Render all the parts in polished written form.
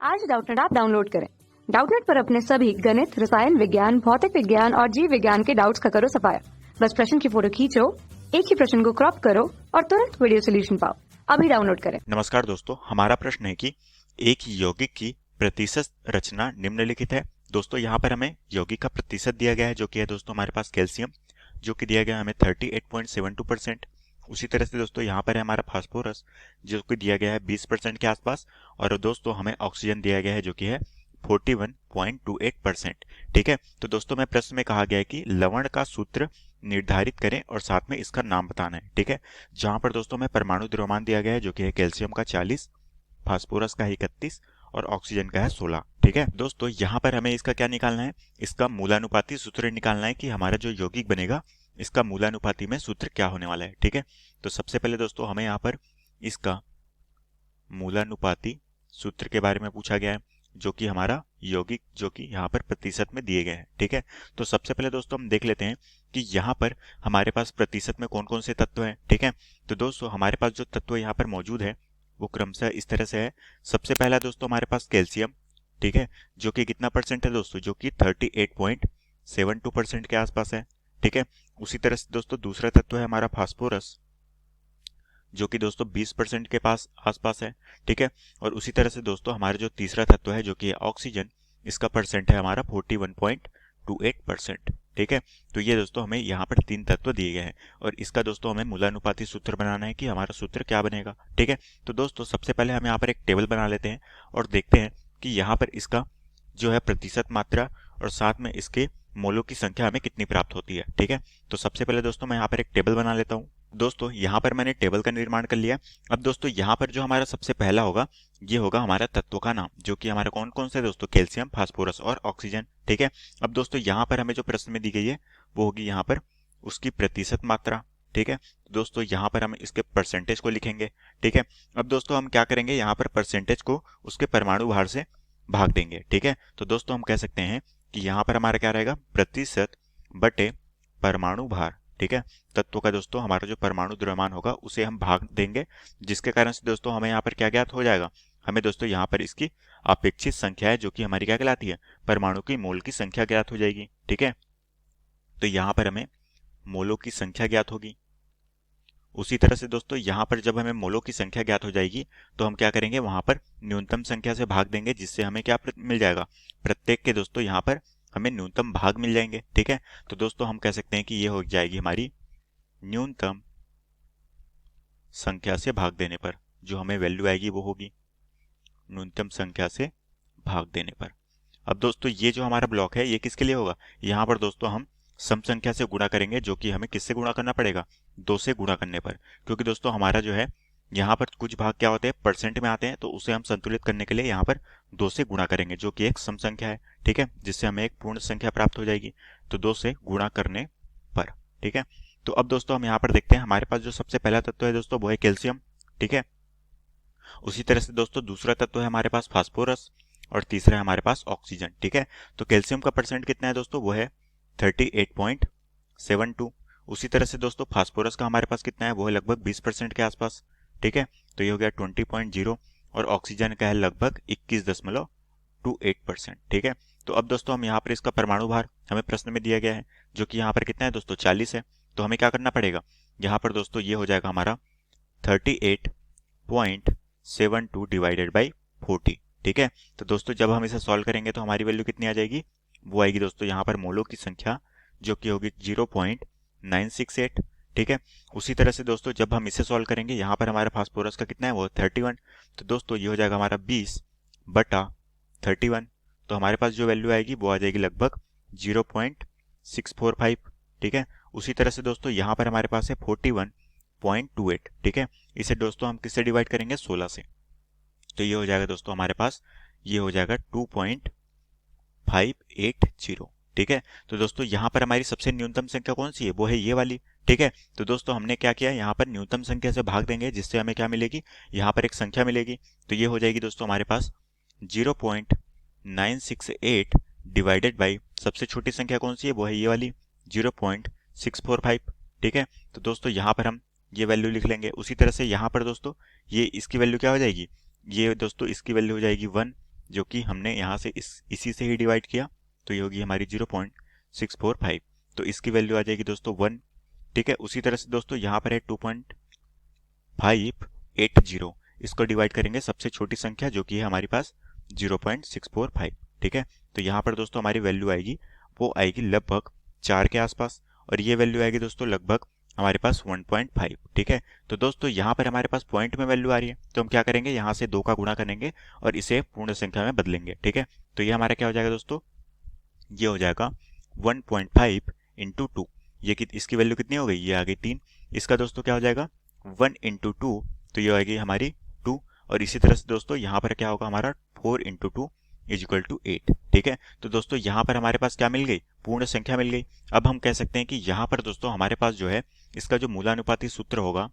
आज Doubtnut app download करें। Doubtnut पर अपने सभी गणित, रसायन विज्ञान, भौतिक विज्ञान और जीव विज्ञान के डाउट्स का करो सफाया। बस प्रश्न की फोटो खींचो, एक ही प्रश्न को क्रॉप करो और तुरंत वीडियो सोल्यूशन पाओ। अभी डाउनलोड करें। नमस्कार दोस्तों, हमारा प्रश्न है कि एक यौगिक की प्रतिशत रचना निम्नलिखित है। दोस्तों यहाँ पर हमें यौगिक का प्रतिशत दिया गया है जो कि है दोस्तों हमारे पास कैल्शियम, जो कि दिया गया है हमें 38.72%। उसी तरह से दोस्तों यहाँ पर है हमारा फास्फोरस जो कि दिया गया है 20% के आसपास। और दोस्तों हमें ऑक्सीजन दिया गया है जो कि है 41.28%। ठीक है, तो दोस्तों मैं प्रश्न में कहा गया है कि लवण का सूत्र निर्धारित करें और साथ में इसका नाम बताना है। ठीक है, जहां पर दोस्तों हमें परमाणु द्रव्यमान दिया गया है जो कि है कैल्शियम का 40, फास्फोरस का 31 और ऑक्सीजन का है 16। ठीक है दोस्तों, यहाँ पर हमें इसका क्या निकालना है, इसका मूलानुपाती सूत्र निकालना है कि हमारा जो यौगिक बनेगा इसका मूलानुपाती में सूत्र क्या होने वाला है। ठीक है, तो सबसे पहले दोस्तों हमें यहाँ पर इसका मूलानुपाती सूत्र के बारे में पूछा गया है जो कि हमारा यौगिक जो कि यहाँ पर प्रतिशत में दिए गए हैं। ठीक है, तो सबसे पहले दोस्तों हम देख लेते हैं कि यहाँ पर हमारे पास प्रतिशत में कौन कौन से तत्व हैं। ठीक है, तो दोस्तों हमारे पास जो तत्व यहाँ पर मौजूद है वो क्रमशः इस तरह से है। सबसे पहला दोस्तों हमारे पास कैल्शियम, ठीक है, जो कि कितना परसेंट है दोस्तों, जो कि 38.72% के आसपास है। ठीक है, उसी तरह से दोस्तों दूसरा तत्व है हमारा फास्फोरस जो कि दोस्तों 20% के पास आसपास है। ठीक है, और उसी तरह से दोस्तों हमारा जो तीसरा तत्व है जो कि ऑक्सीजन, इसका परसेंट है हमारा 41.28%। ठीक है, तो ये दोस्तों हमें यहाँ पर तीन तत्व दिए गए हैं और इसका दोस्तों हमें मूलानुपाती सूत्र बनाना है कि हमारा सूत्र क्या बनेगा। ठीक है, तो दोस्तों सबसे पहले हम यहाँ पर एक टेबल बना लेते हैं और देखते हैं कि यहाँ पर इसका जो है प्रतिशत मात्रा और साथ में इसके मोलों की संख्या हमें कितनी प्राप्त होती है। ठीक है, तो सबसे पहले दोस्तों मैं यहाँ पर एक टेबल बना लेता हूँ। दोस्तों यहाँ पर मैंने टेबल का निर्माण कर लिया। अब दोस्तों यहाँ पर जो हमारा सबसे पहला होगा ये होगा हमारा तत्वों का नाम जो कि हमारा कौन कौन से दोस्तों कैल्शियम, फास्फोरस और ऑक्सीजन। ठीक है, अब दोस्तों यहाँ पर हमें जो प्रश्न में दी गई है वो होगी यहाँ पर उसकी प्रतिशत मात्रा। ठीक है, दोस्तों यहाँ पर हम इसके परसेंटेज को लिखेंगे। ठीक है, अब दोस्तों हम क्या करेंगे, यहाँ पर परसेंटेज को उसके परमाणु भार से भाग देंगे। ठीक है, तो दोस्तों हम कह सकते हैं कि यहाँ पर हमारा क्या रहेगा, प्रतिशत बटे परमाणु भार। ठीक है, तत्व का दोस्तों हमारा जो परमाणु द्रव्यमान होगा उसे हम भाग देंगे, जिसके कारण से दोस्तों हमें यहाँ पर क्या ज्ञात हो जाएगा, हमें दोस्तों यहाँ पर इसकी अपेक्षित संख्या है जो कि हमारी क्या कहलाती है, परमाणु की मोल की संख्या ज्ञात हो जाएगी। ठीक है, तो यहाँ पर हमें मोलों की संख्या ज्ञात होगी। उसी तरह से दोस्तों यहाँ पर जब हमें मोलों की संख्या ज्ञात हो जाएगी तो हम क्या करेंगे, वहां पर न्यूनतम संख्या से भाग देंगे जिससे हमें क्या मिल जाएगा, प्रत्येक के दोस्तों यहाँ पर हमें न्यूनतम भाग मिल जाएंगे। ठीक है, तो दोस्तों हम कह सकते हैं कि ये हो जाएगी हमारी न्यूनतम संख्या से भाग देने पर जो हमें वैल्यू आएगी वो होगी न्यूनतम संख्या से भाग देने पर। अब दोस्तों ये जो हमारा ब्लॉक है ये किसके लिए होगा, यहाँ पर दोस्तों हम सम संख्या से गुणा करेंगे जो कि हमें किससे गुणा करना पड़ेगा, 2 से गुणा करने पर, क्योंकि दोस्तों हमारा जो है यहाँ पर कुछ भाग क्या होते हैं परसेंट में आते हैं, तो उसे हम संतुलित करने के लिए यहाँ पर 2 से गुणा करेंगे जो कि एक सम संख्या है। ठीक है, जिससे हमें एक पूर्ण संख्या प्राप्त हो जाएगी, तो 2 से गुणा करने पर। ठीक है, तो अब दोस्तों हम यहाँ पर देखते हैं हमारे पास जो सबसे पहला तत्व है दोस्तों वो है कैल्शियम। ठीक है, उसी तरह से दोस्तों दूसरा तत्व है हमारे पास फास्फोरस और तीसरा है हमारे पास ऑक्सीजन। ठीक है, तो कैल्शियम का परसेंट कितना है दोस्तों, वो है 38.72। उसी तरह से दोस्तों फास्फोरस का हमारे पास कितना है, वो है लगभग 20% के आसपास। ठीक है, तो ये हो गया 20.0 और ऑक्सीजन का है लगभग 21.28%। ठीक है, तो अब दोस्तों हम यहाँ पर इसका परमाणु भार हमें प्रश्न में दिया गया है जो कि यहाँ पर कितना है दोस्तों 40 है, तो हमें क्या करना पड़ेगा, यहाँ पर दोस्तों ये हो जाएगा हमारा 38.72 डिवाइडेड बाई 40। ठीक है, तो दोस्तों जब हम इसे सॉल्व करेंगे तो हमारी वैल्यू कितनी आ जाएगी, वो आएगी दोस्तों यहाँ पर मोलों की संख्या जो कि होगी 0.968। ठीक है, उसी तरह से दोस्तों जब हम इसे सॉल्व करेंगे यहाँ पर हमारा फास्फोरस का कितना है वो 31, तो दोस्तों ये हो जाएगा हमारा 20 बटा 31, तो हमारे पास जो वैल्यू आएगी वो आ जाएगी लगभग 0.645। ठीक है, उसी तरह से दोस्तों यहाँ पर हमारे पास है 41.28। ठीक है, इसे दोस्तों हम किससे डिवाइड करेंगे, 16 से, तो ये हो जाएगा दोस्तों हमारे पास ये हो जाएगा 2.580। ठीक है, तो दोस्तों यहाँ पर हमारी सबसे न्यूनतम संख्या कौन सी है, वो है ये वाली। ठीक है, तो दोस्तों हमने क्या किया, यहाँ पर न्यूनतम संख्या से भाग देंगे जिससे हमें क्या मिलेगी, यहाँ पर एक संख्या मिलेगी, तो ये हो जाएगी दोस्तों हमारे पास 0.968 डिवाइडेड बाई सबसे छोटी संख्या कौन सी है, वो है ये वाली 0.645। ठीक है, तो दोस्तों यहाँ पर हम ये वैल्यू लिख लेंगे। उसी तरह से यहाँ पर दोस्तों ये इसकी वैल्यू क्या हो जाएगी, ये दोस्तों इसकी वैल्यू हो जाएगी 1, जो कि हमने यहाँ से इसी से ही डिवाइड किया, तो ये होगी हमारी 0.645। तो इसकी वैल्यू आ जाएगी दोस्तों 1। ठीक है, उसी तरह से दोस्तों यहाँ पर है 2.580, इसको डिवाइड करेंगे सबसे छोटी संख्या जो कि है हमारे पास 0.645। ठीक है, तो यहाँ पर दोस्तों हमारी वैल्यू आएगी, वो आएगी लगभग 4 के आसपास, और ये वैल्यू आएगी दोस्तों लगभग हमारे पास 1.5। ठीक है, तो दोस्तों यहाँ पर हमारे पास पॉइंट में वैल्यू आ रही है, तो हम क्या करेंगे, यहाँ से 2 का गुणा करेंगे और इसे पूर्ण संख्या में बदलेंगे। ठीक है, तो ये हमारा क्या हो जाएगा दोस्तों, ये हो जाएगा 1.5 इंटू 2। ये इसकी वैल्यू कितनी हो गई, ये आ गई 3। इसका दोस्तों क्या हो जाएगा 1 इंटू 2, तो ये आएगी हमारी 2। और इसी तरह से दोस्तों यहाँ पर क्या होगा हमारा 4 इंटू 2 इज इक्वल टू 8। ठीक है, तो दोस्तों यहाँ पर हमारे पास क्या मिल गई, पूर्ण संख्या मिल गई। अब हम कह सकते हैं कि यहाँ पर दोस्तों हमारे पास जो है इसका जो मूलानुपाती सूत्र होगा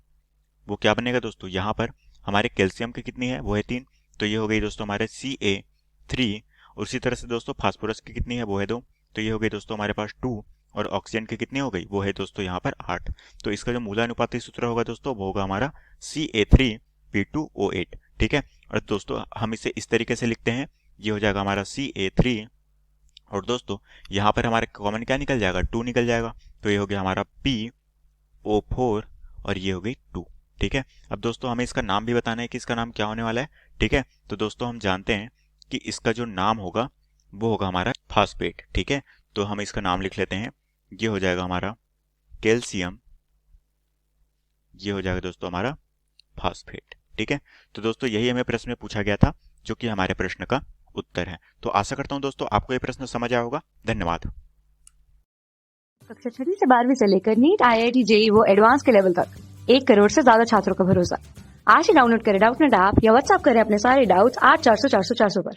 वो क्या बनेगा दोस्तों, यहाँ पर हमारे कैल्शियम की कितनी है, वो है 3, तो ये हो गई दोस्तों हमारे Ca3। और उसी तरह से दोस्तों फास्फोरस की कितनी है, वो है 2, तो ये हो गई दोस्तों हमारे पास 2। और ऑक्सीजन की कितनी हो गई, वो है दोस्तों यहाँ पर 8। तो इसका जो मूलानुपाती सूत्र होगा दोस्तों वो होगा हमारा Ca3P2O8। ठीक है, और दोस्तों हम इसे इस तरीके से लिखते हैं, ये हो जाएगा हमारा Ca3, और दोस्तों यहाँ पर हमारे कॉमन क्या निकल जाएगा, 2 निकल जाएगा, तो ये हो गया हमारा PO4 और ये हो गई 2। ठीक है, अब दोस्तों हमें इसका नाम भी बताना है कि इसका नाम क्या होने वाला है। ठीक है, तो दोस्तों हम जानते हैं कि इसका जो नाम होगा वो होगा हमारा फास्फेट। ठीक है, तो हम इसका नाम लिख लेते हैं, ये हो जाएगा हमारा कैल्शियम, ये हो जाएगा दोस्तों हमारा फास्फेट। ठीक है, तो दोस्तों यही हमें प्रश्न में पूछा गया था, जो कि हमारे प्रश्न का उत्तर है। तो आशा करता हूं दोस्तों आपको ये प्रश्न समझ आया होगा। धन्यवाद। कक्षा 6 से 12वीं से लेकर नीट, IIT, JEE वो एडवांस के लेवल तक 1 करोड़ से ज्यादा छात्रों का भरोसा। आज ही डाउनलोड करें डाउटनेट ऐप या व्हाट्सएप करें अपने सारे डाउट्स 8400 400 400 पर।